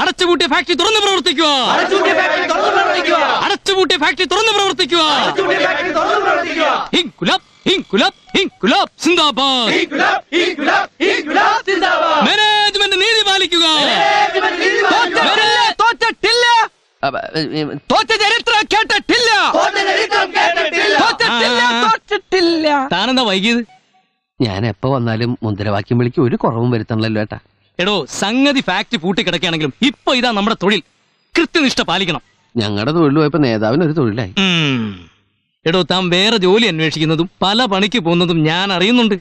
അടച്ചുപൂട്ടിയ factory തുറന്ന് പ്രവർത്തിക്കുക. അടച്ചുപൂട്ടിയ factory തുറന്ന് പ്രവർത്തിക്കുക. ഇൻകുലാബ് ഇൻകുലാബ് ഇൻകുലാബ് സിന്ദാബാദ്. മാനേജ്മെന്റ് നീതി പാലിക്കുക. തോറ്റിട്ടില്ല, തോറ്റ ചരിത്രം കേട്ടിട്ടില്ല. താനെന്താ വൈകിയത്? ഞാൻ എപ്പോ വന്നാലും മുദ്രാവാക്യം വിളിക്ക് ഒരു കുറവും വരുത്തണല്ലോ ഏട്ടാ. എടോ, സംഗതി ഫാക്ടറി പൂട്ടിക്കിടക്കുകയാണെങ്കിലും ഇപ്പൊ ഇതാ നമ്മുടെ തൊഴിൽ. കൃത്യനിഷ്ഠ പാലിക്കണം. ഞങ്ങളുടെ തൊഴിൽ പോയപ്പോ നേതാവിന് ഒരു തൊഴിലായി. എടോ, താൻ വേറെ ജോലി അന്വേഷിക്കുന്നതും പല പണിക്ക് പോകുന്നതും ഞാൻ അറിയുന്നുണ്ട്.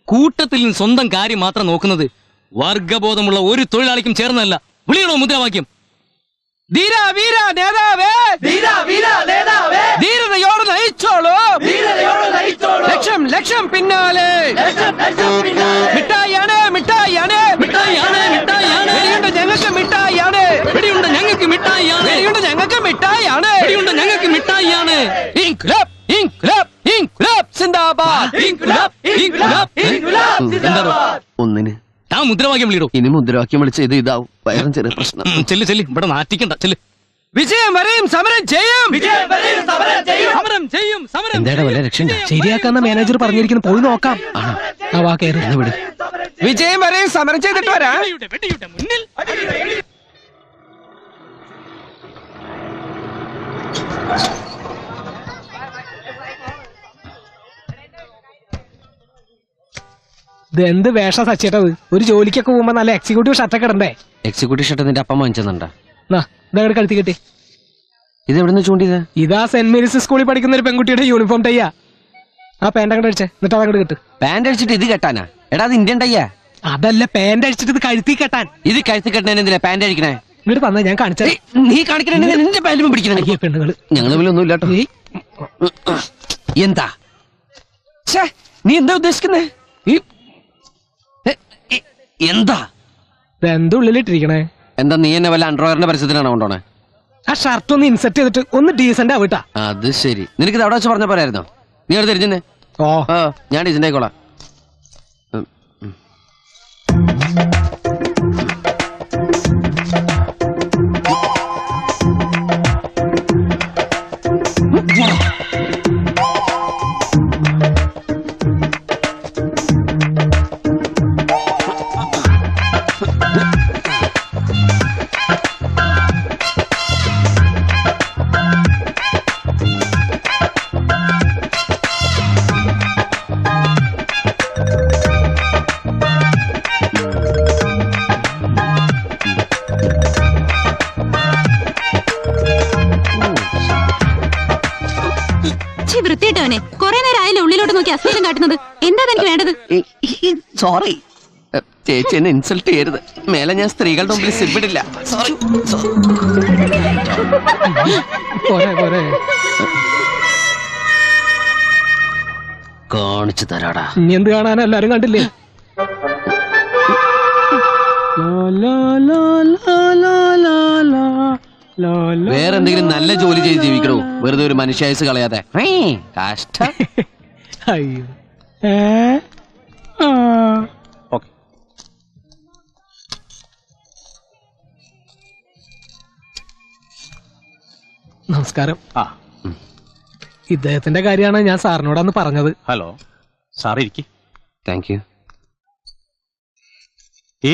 കൂട്ടത്തിൽ നിന്ന് സ്വന്തം കാര്യം മാത്രം നോക്കുന്നത് വർഗബോധമുള്ള ഒരു തൊഴിലാളിക്കും ചേർന്നല്ല. വിളിയണോ മുദ്രാവാക്യം? ധീര വീര നേതാവേ, ധീരതയോട് നയിച്ചോളൂ, ലക്ഷം ലക്ഷം പിന്നാലെ. മിഠായിയാണ് മിഠായിയാണ് മിഠായിയാണ് മിഠായിയാണ്. വെടിയുണ്ട് ഞങ്ങൾക്ക് മിഠായിയാണ്, വെടിയുണ്ട് ഞങ്ങൾക്ക് മിഠായിയാണ്, വെടിയുണ്ട് ഞങ്ങൾക്ക് മിഠായിയാണ്, വെടിയുണ്ട് ഞങ്ങൾക്ക് മിഠായിയാണ്. ഇൻക്ലാബ് ഇൻക്ലാബ് ഇൻക്ലാബ് സിന്ദാബാദ്. ഇൻക്ലാബ് ഇൻക്ലാബ് ഇൻക്ലാബ് സിന്ദാബാദ്. ഒന്നിന് താൻ മുദ്രാവാക്യം വിളിയിടൂ. ഇനി മുദ്രാവാക്യം വിളിച്ച ഇത് ഇതാവും. വയറും ചെറിയ പ്രശ്നം. ചെല്ല് ചെല്ല്, ഇവിടെ നാറ്റിക്കണ്ട, ചെല്ല്. വിജയം വരെയും സമരം ചെയ്യും, സമരം ചെയ്യും, സമരം. എന്താ വല്ല രക്ഷ? ശരിയാക്കാന്ന മാനേജർ പറഞ്ഞിരിക്കുന്നു. പോയി നോക്കാം. വിട്. വിജയം വരെയും സമരം ചെയ്തിട്ട് വരാം. മുന്നിൽ ഇത് എന്ത് വേഷ സച്ചേട്ടത്? ഒരു ജോലിക്കൊക്കെ പോകുമ്പോ നല്ല എക്സിക്യൂട്ടീവ് ഷർട്ടൊക്കെ ഇടണ്ടേ? എക്സിക്യൂട്ടീവ് ഷർട്ട് നിന്റെ അപ്പം വാങ്ങിച്ചെന്നുണ്ടാ? ഇതങ്ങോട്ട് കഴുത്തി കിട്ടി. ഇത് എവിടെ നിന്ന് ചൂണ്ടിയത്? ഇതാ സെന്റ് മേരീസ് സ്കൂളിൽ പഠിക്കുന്ന ഒരു പെൺകുട്ടിയുടെ യൂണിഫോം ടൈയാ. ആ പാന്റ് അങ്ങോട്ട് അടിച്ചേ, എന്നിട്ട് അതങ്ങോട്ട് കിട്ടും. പാന്റ് അടിച്ചിട്ട് ഇത് കെട്ടാനാ? എടാ, അത് ഇന്ത്യൻ ടൈയാ. അതല്ല, പാന്റ് അടിച്ചിട്ട് ഇത് കഴുത്തി കെട്ടാൻ. ഇത് കഴുത്തി കെട്ടാൻ എന്തിനാ പാന്റ് അടിക്കണേ? ഇങ്ങോട്ട് തന്നെ ഞാൻ കാണിച്ചേ. നീ കാണിക്കണേ നിന്റെ പാന്റും പിടിക്കണേ. പെണ്ണുങ്ങള് ഞങ്ങൾ തമ്മിലൊന്നും ഇല്ലാട്ടോ. എന്താ നീ എന്താ ഉദ്ദേശിക്കുന്നേ? എന്താ എന്താ ഉള്ളിലിട്ടിരിക്കണേ? എന്താ നീ എന്നെ വല്ല അണ്ടർവെയറിന്റെ പരസ്യത്തിനാണോ കൊണ്ടോണേ? ആ ഷർട്ട് ഒന്ന് ഇൻസെർട്ട് ചെയ്തിട്ട് ഒന്ന് ഡീസന്റ് ആവിട്ടാ. അത് ശരി, നിനക്ക് ഇത് അവിടെ വെച്ച് പറഞ്ഞ പോരായിരുന്നോ? നീ അവിടെ തിരിഞ്ഞേ. ഞാൻ ഡീസന്റ് ആയിക്കോളാം. വൃത്തിയിട്ടവനെ കൊറേ നേരം ആയില്ലേ ഉള്ളിലോട്ട് നോക്കി അശ്ലീലം കാട്ടുന്നത്? എന്താ എനിക്ക് വേണ്ടത്? സോറി ചേച്ചി, എന്നെ ഇൻസൾട്ട് ചെയ്യരുത്. മേലെ ഞാൻ സ്ത്രീകളുടെ മുമ്പിൽ സിബിടില്ല. സോറി. കാണിച്ചു തരാടാ. ഇനി എന്ത് കാണാനാ? എല്ലാരും കണ്ടില്ലേ? വേറെന്തെങ്കിലും നല്ല ജോലി ചെയ്ത് ജീവിക്കണോ? വെറുതെ ഒരു മനുഷ്യായുസ് കളയാതെ. കഷ്ടം. അയ്യോ. നമസ്കാരം. ഇദ്ദേഹത്തിന്റെ കാര്യമാണ് ഞാൻ സാറിനോടാന്ന് പറഞ്ഞത്. ഹലോ സാർ, ഇരിക്കും. Thank you.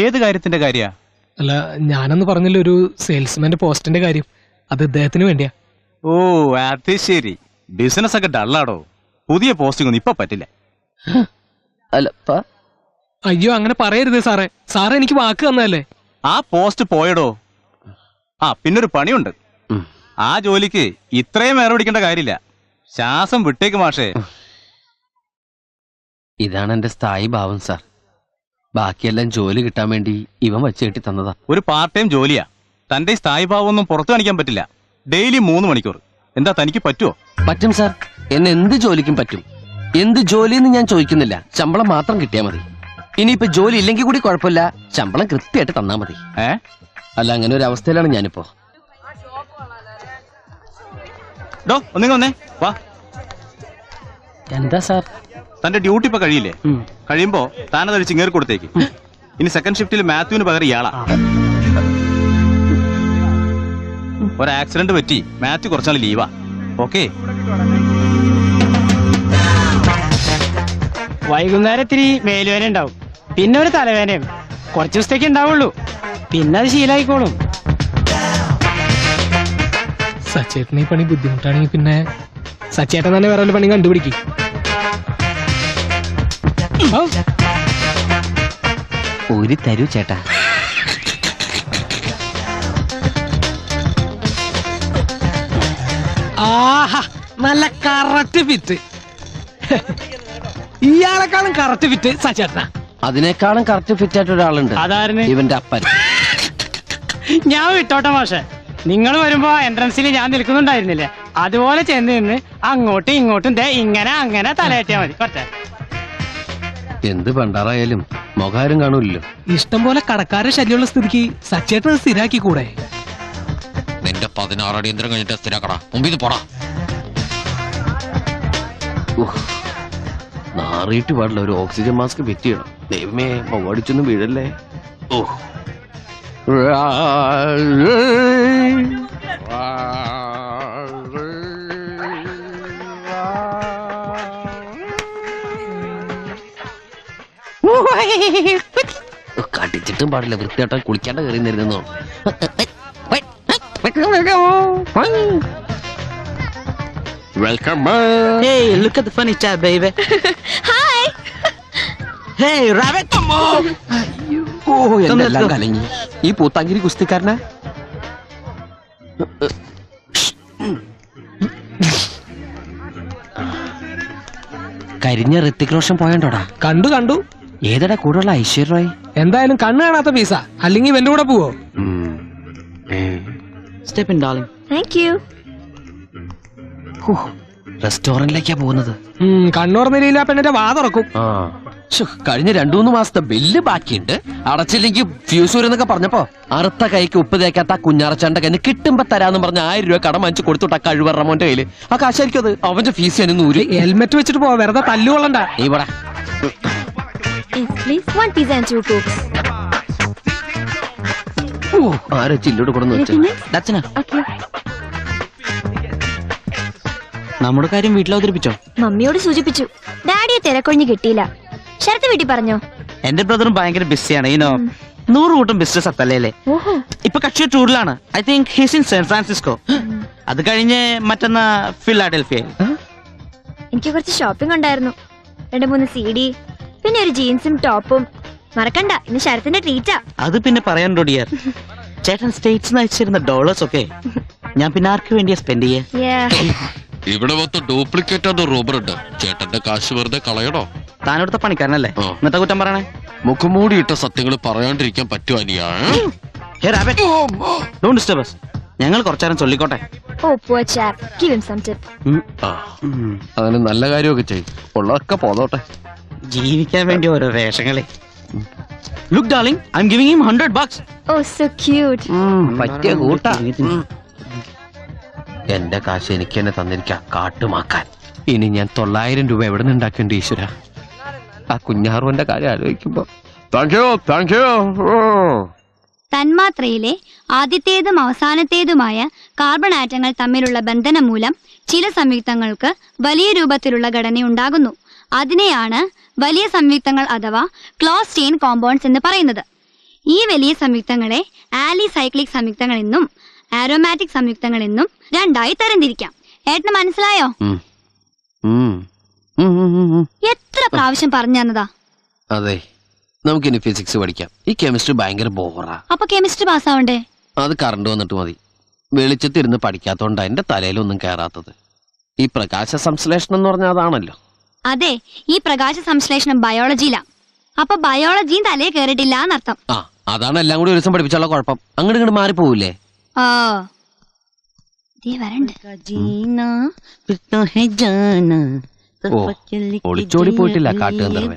ഏത് കാര്യത്തിന്റെ കാര്യ? അല്ല, ഞാനെന്ന് പറഞ്ഞില്ല, ഒരു സെയിൽസ്മാന്റെ പോസ്റ്റിന്റെ കാര്യം. അത് ഇദ്ദേഹത്തിന് വേണ്ടിയാ. ഓ, അത് ശരി. ബിസിനസ് ഒക്കെ ഡള്ളാടോ. പുതിയ പോസ്റ്റിംഗ് ഒന്നും ഇപ്പൊ പറ്റില്ല. അയ്യോ, അങ്ങനെ പറയരുത് സാറേ. സാറേ എനിക്ക് വാക്ക് തന്നല്ലേ. ആ പോസ്റ്റ് പോയടോ. പിന്നൊരു പണിയുണ്ട്. ആ ജോലിക്ക് ഇത്രയും വേറെ പിടിക്കേണ്ട കാര്യമില്ല. ശ്വാസം വിട്ടേക്ക് മാഷേ. ഇതാണ് എന്റെ സ്ഥായി ഭാവം സാർ. ബാക്കിയെല്ലാം ജോലി കിട്ടാൻ വേണ്ടി ഇവൻ വച്ച് കെട്ടി തന്നതാ. ഒരു പാർട്ട് ടൈം ജോലിയാ. തന്റെ സ്ഥായി ഭാവം ഒന്നും പുറത്തു കാണിക്കാൻ പറ്റില്ല. ഡെയിലി 3 മണിക്കൂർ. എന്താ തനിക്ക് പറ്റുമോ? പറ്റും സാർ, എന്നെ എന്ത് ജോലിക്കും പറ്റും. എന്ത് ജോലിയെന്ന് ഞാൻ ചോദിക്കുന്നില്ല, ശമ്പളം മാത്രം കിട്ടിയാൽ മതി. ഇനിയിപ്പോ ജോലി ഇല്ലെങ്കിൽ കൂടി കുഴപ്പമില്ല, ശമ്പളം കൃത്യമായിട്ട് തന്നാ മതി. അല്ല, അങ്ങനെ ഒരു അവസ്ഥയിലാണ് ഞാനിപ്പോ. ഒന്നിങ്ങ വാ. എന്താ സാർ? തന്റെ ഡ്യൂട്ടി ഇപ്പൊ കഴിയില്ലേ? കഴിയുമ്പോ താനതഴിച്ച് ഇങ്ങേറി കൊടുത്തേക്ക്. ഇനി സെക്കൻഡ് ഷിഫ്റ്റിൽ മാത്യുവിന് പകരം ഇയാളാ. ഒരു ആക്സിഡന്റ് പറ്റി മാത്യു കുറച്ചാൾ ലീവാ. ഓക്കെ. വൈകുന്നേരം ഇത്തിരി മേലുവേന ഉണ്ടാവും, പിന്നെ ഒരു തലവേനയും. കുറച്ച് ദിവസത്തേക്ക് ഉണ്ടാവുള്ളൂ, പിന്നെ അത് ശീലായിക്കോളും. സച്ചേട്ടന് ഈ പണി ബുദ്ധിമുട്ടാണെങ്കിൽ പിന്നെ സച്ചേട്ടൻ തന്നെ വേറെ വല്ല പണി കണ്ടുപിടിക്കും. ഒരു തരൂ ചേട്ടാ. ആഹാ, നല്ല കറക്റ്റ് ഫിറ്റ്. ഇയാളെക്കാളും കറക്റ്റ് ഫിറ്റ് സച്ചേട്ടനാ. അതിനേക്കാളും കറക്റ്റ് ഫിറ്റ് ആയിട്ട് ഒരാളുണ്ട്. അതായിരുന്നു ഇവന്റെ അപ്പൻ. ഞാൻ വിട്ടോട്ടെ മാഷെ. നിങ്ങൾ വരുമ്പോ എൻട്രൻസിൽ ഞാൻ നിൽക്കുന്നുണ്ടായിരുന്നില്ലേ, അതുപോലെ ചെന്ന് നിന്ന് അങ്ങോട്ടും ഇങ്ങോട്ടും ദേ ഇങ്ങനെ അങ്ങനെ തലയേറ്റാ മതി. പറ്റേ എന്ത് പണ്ടാറായാലും മുഖാരും കാണൂല്ലോ. ഇഷ്ടം പോലെ കടക്കാരുടെ ശല്യമുള്ള സ്ഥിതിക്ക് സച്ചേട്ടൻ സ്ഥിരാക്കി കൂടെ? നിന്റെ 16 അടിയന്തരം കഴിഞ്ഞിട്ട് സ്ഥിരാക്കടാ. മുമ്പിൽ പോടാ. നാറിയിട്ട് പാടില്ല. ഒരു ഓക്സിജൻ മാസ്ക് ഫിറ്റ് ചെയ്യണം. ദൈവമേ, മടിച്ചൊന്നും വീഴല്ലേ. ഓ കടിച്ചിട്ടും പാടില്ല. വൃത്തിയായിട്ടാ കുളിക്കാണ്ട് കയറി നിരുന്നോ. Welcome. Hey, look at the funny chat, baby. Hi. Hey, rabbit. ഓ എന്തെല്ലാം കലങ്ങി. ഈ പൂത്താങ്കിരി കുസ്തിക്കാരനാ? കരിഞ്ഞ ഋത്തിക് റോഷൻ പോയണ്ടോടാ? കണ്ടു. ഏതടാ കൂടെയുള്ള ഐശ്വര്യ റോയ്? എന്തായാലും കണ്ണ് കാണാത്ത പീസ. അല്ലെങ്കിൽ ഇവന്റെ കൂടെ പോവോ? Step in, darling. Thank you. റെസ്റ്റോറന്റിലേക്കാ പോകുന്നത്. കണ്ണോർന്നില്ല പെണ്ണിന്റെ വാ തുറക്കും. കഴിഞ്ഞ 2-3 മാസത്തെ ബില്ല് ബാക്കിയുണ്ട്. അടച്ചില്ലെങ്കിൽ ഫ്യൂസ് എന്നൊക്കെ പറഞ്ഞപ്പോ അറുത്ത കൈക്ക് ഉപ്പ് തേക്കാത്ത കുഞ്ഞാറച്ചാന്റെ കയ്യിൽ കിട്ടുമ്പോ തരാന്ന് പറഞ്ഞ 1000 രൂപ കടം വാങ്ങിച്ചു കൊടുത്തുട്ടാ കഴിവറമോന്റെ കയ്യില്. ആ കാശായിരിക്കും അത്. അവന്റെ ഫീസ് ഞാൻ നൂര്. ഹെൽമെറ്റ് വെച്ചിട്ട് പോവാ, വെറുതെ തല്ലുകൊള്ളണ്ട. ഇവിടെ Yes, please. 1 pizza and 2 cokes. ആരോ ചില്ലോട് കൊടുന്ന് വെച്ചു. Anything else? That's enough. Okay. നമ്മുടെ കാര്യം വീട്ടിൽ അവതരിപ്പിച്ചോ? മമ്മിയോട് സൂചിപ്പിച്ചു. ഡാഡിയെ തിരക്കൊഴിഞ്ഞ് കിട്ടിയില്ല. ശരത്ത് വീട്ടിൽ പറഞ്ഞോ? എന്റെ ബ്രദറും ഭയങ്കര ബിസിയാണ്. 100 കൂട്ടം ബിസിനസ് അത്തല്ലേ. ഓഹോ. ഇപ്പൊ കക്ഷി ടൂറിലാണ്. I think he's in San Francisco. അത് കഴിഞ്ഞ് മറ്റന്നാ ഫിലാഡൽഫിയ. എനിക്ക് കുറച്ച് ഷോപ്പിംഗ് ഉണ്ടായിരുന്നു. 2-3 CD, പിന്നെ ഒരു ജീൻസും ടോപ്പും. മറക്കണ്ട, ഇന്ന് ശരത്തിന്റെ ട്രീറ്റാ. അത് പിന്നെ പറയാനുണ്ടോ ഡിയർ? ചേട്ടൻ സ്റ്റേറ്റ്സ് അയച്ചിരുന്ന ഡോളേഴ്സ് ഒക്കെ ഞാൻ പിന്നെ ആർക്ക് വേണ്ടിയാ സ്പെൻഡ് ചെയ്യാ? ഇവിടെ മൊത്തം ഡ്യൂപ്ലിക്കേറ്റ് റൂബർ ഉണ്ട്. ചേട്ടന്റെ കാശ് വെറുതെ കളയണോ? താനോടുത്ത പണിക്കാരനല്ലേ, ഇന്നത്തെ കുറ്റം പറയണേ. മുഖംമൂടിയിട്ട സത്യങ്ങൾ പറയാണ്ടിരിക്കാൻ പറ്റുമോ? Don't disturb us. ഞങ്ങൾ കുറച്ചേരം ചൊല്ലിക്കോട്ടെ. Oh, poor chap. Give him some tip. അങ്ങനെ നല്ല കാര്യമൊക്കെ ചെയ്യും. ഉള്ളതൊക്കെ പോന്നോട്ടെ. ജീവിക്കാൻ വേണ്ടി ഓരോ വേഷങ്ങളെ. Look darling, I am giving him $100. Oh, so cute. പറ്റിയ കൂട്ടാ. എന്റെ കാശ് എനിക്ക് തന്നെ തന്നിരിക്കാം കാട്ടുമാക്കാൻ. ഇനി ഞാൻ 900 രൂപ എവിടെ നിന്ന് ഉണ്ടാക്കേണ്ടി ഈശ്വര? ആ കുഞ്ഞാറുവന്റെ കാര്യം ആലോചിക്കുമ്പോ താങ്ക് യു. തന്മാത്രയിലെ ആദ്യത്തേതും അവസാനത്തേതുമായ കാർബൺ ആറ്റങ്ങൾ തമ്മിലുള്ള ബന്ധനം മൂലം ചില സംയുക്തങ്ങൾക്ക് വലിയ രൂപത്തിലുള്ള ഘടനയുണ്ടാകുന്നു. അതിനെയാണ് വലിയ സംയുക്തങ്ങൾ അഥവാ ക്ലോസ് ചെയിൻ കോമ്പൗണ്ട്സ് എന്ന് പറയുന്നത്. ഈ വലിയ സംയുക്തങ്ങളെ ആലിസൈക്ലിക് സംയുക്തങ്ങൾ എന്നും ആരോമാറ്റിക് സംയുക്തങ്ങൾ എന്നും രണ്ടായി തരംതിരിക്കാം. ഏട്ടന് മനസ്സിലായോ? എത്ര പ്രാവശ്യം പറഞ്ഞു തന്നതാ? അതെ, നമുക്കിനി ഫിസിക്സ് പഠിക്കാം. ഈ കെമിസ്ട്രി ഭയങ്കര ബോറാ. അപ്പൊ കെമിസ്ട്രി പാസ്സാവണ്ടേ? അത് കറണ്ട് വന്നിട്ട് മതി. വെളിച്ചത്തിരുന്ന് പഠിക്കാത്തോണ്ടാ എന്റെ തലയിലൊന്നും കയറാത്തത്. ഈ പ്രകാശ സംശ്ലേഷണം എന്ന് പറഞ്ഞാൽ അതാണല്ലോ. അതെ, ഈ പ്രകാശ സംശ്ലേഷണം ബയോളജിയിലാ. അപ്പൊ ബയോളജിയും തലയെ കയറിയിട്ടില്ല എന്നർത്ഥം. ആ, അതാണ് എല്ലാം കൂടി ഒരു ദിവസം പഠിപ്പിച്ചുള്ള കുഴപ്പം. അങ്ങോട്ട് ഇങ്ങോട്ട് മാറിപ്പോവില്ലേ? ഓ, വരണ്ട്. ഓ, ഒളിച്ചോടി പോയിട്ടില്ല കാട്ടുകന്തർവൻ.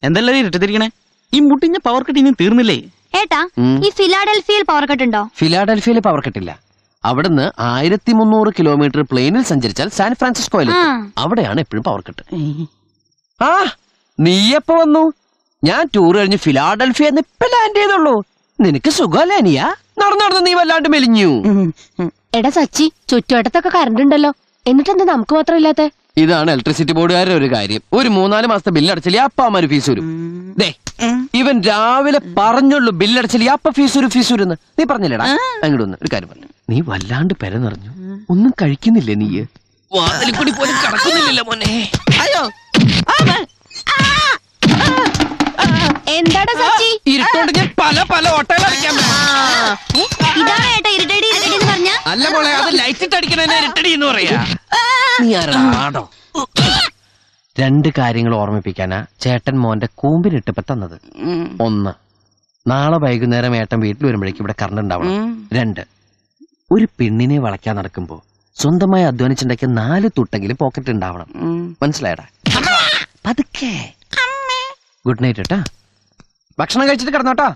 എന്തെല്ലാം ഇരുട്ടിരിക്കണേ? ഈ മുട്ടിഞ്ഞ പവർ കട്ട് ഇനി തീർന്നില്ലേ? ഏട്ടാ, ഈ ഫിലാഡൽഫിയയിൽ പവർ കട്ട് ഉണ്ടോ? ഫിലാഡൽഫിയയിൽ പവർ കട്ടില്ല. അവിടുന്ന് 1300 കിലോമീറ്റർ പ്ലെയിനിൽ സഞ്ചരിച്ചാൽ സാൻ ഫ്രാൻസിസ്കോയിൽ അവിടെയാണ് എപ്പോഴും പവർ കട്ട്. ആ, നീ എപ്പോ വന്നു? ഞാൻ ടൂർ കഴിഞ്ഞ് ഫിലാഡൽഫിയ ഇപ്പൊ ലാൻഡ് ചെയ്തുള്ളൂ. നിനക്ക് സുഖമല്ലേ അനിയ? നടന്ന് നീ വല്ലാണ്ട് മെലിഞ്ഞു. എടാ സച്ചി, ചുറ്റുവട്ടത്തൊക്കെ കറണ്ട് ഉണ്ടല്ലോ, എന്നിട്ടെന്താ നമുക്ക് മാത്രം ഇല്ലാത്ത? ഇതാണ് ഇലക്ട്രിസിറ്റി ബോർഡുകാരുടെ ഒരു കാര്യം. ഒരു 3-4 മാസത്തെ ബില്ലടച്ചില്ലേ അപ്പാമാര് ഫീസ് വരും. ദേ ഇവൻ രാവിലെ പറഞ്ഞുള്ളൂ ബില്ലടച്ചില്ലേ അപ്പ ഫീസ് വരുന്ന്. നീ പറഞ്ഞില്ലടാ? അങ്ങോട്ട് വന്ന് ഒരു കാര്യം പറഞ്ഞു. നീ വല്ലാണ്ട് പെര നിറഞ്ഞു. ഒന്നും കഴിക്കുന്നില്ലേ നീ? വാതിലിൽ കൂടി പോലും കടക്കുന്നില്ലല്ലോ മോനെ. എന്താടാ സച്ചി? ഇരുട്ടോണ്ട് ഞാൻ പല ഓട്ടകളടിക്കാൻ. ഇതാണ് ഏട്ടാ ഇരുട്ടടി ഇരുട്ടടി എന്ന് പറഞ്ഞ. അല്ല മോളെ, അത് ലൈറ്റ് ഇട്ട് അടിക്കണ ഇരുട്ടടി എന്ന് പറയാ. നീ ആരാടോ? 2 കാര്യങ്ങൾ ഓർമ്മിപ്പിക്കാനാ ചേട്ടൻ മോന്റെ കൂമ്പിനിട്ടപ്പോ തന്നത്. 1, നാളെ വൈകുന്നേരം ഏട്ടൻ വീട്ടിൽ വരുമ്പോഴേക്കും ഇവിടെ കറണ്ട് ഉണ്ടാവണം. 2, ഒരു പെണ്ണിനെ വളയ്ക്കാൻ നടക്കുമ്പോ സ്വന്തമായി അധ്വാനിച്ചുണ്ടാക്കിയ 4 തുട്ടെങ്കിലും പോക്കറ്റ് ഉണ്ടാവണം. മനസ്സിലായടാ? പതുക്കെ. ഗുഡ് നൈറ്റ് ഏട്ടാ. ഭക്ഷണം കഴിച്ചിട്ട് കിടന്നോട്ടാ.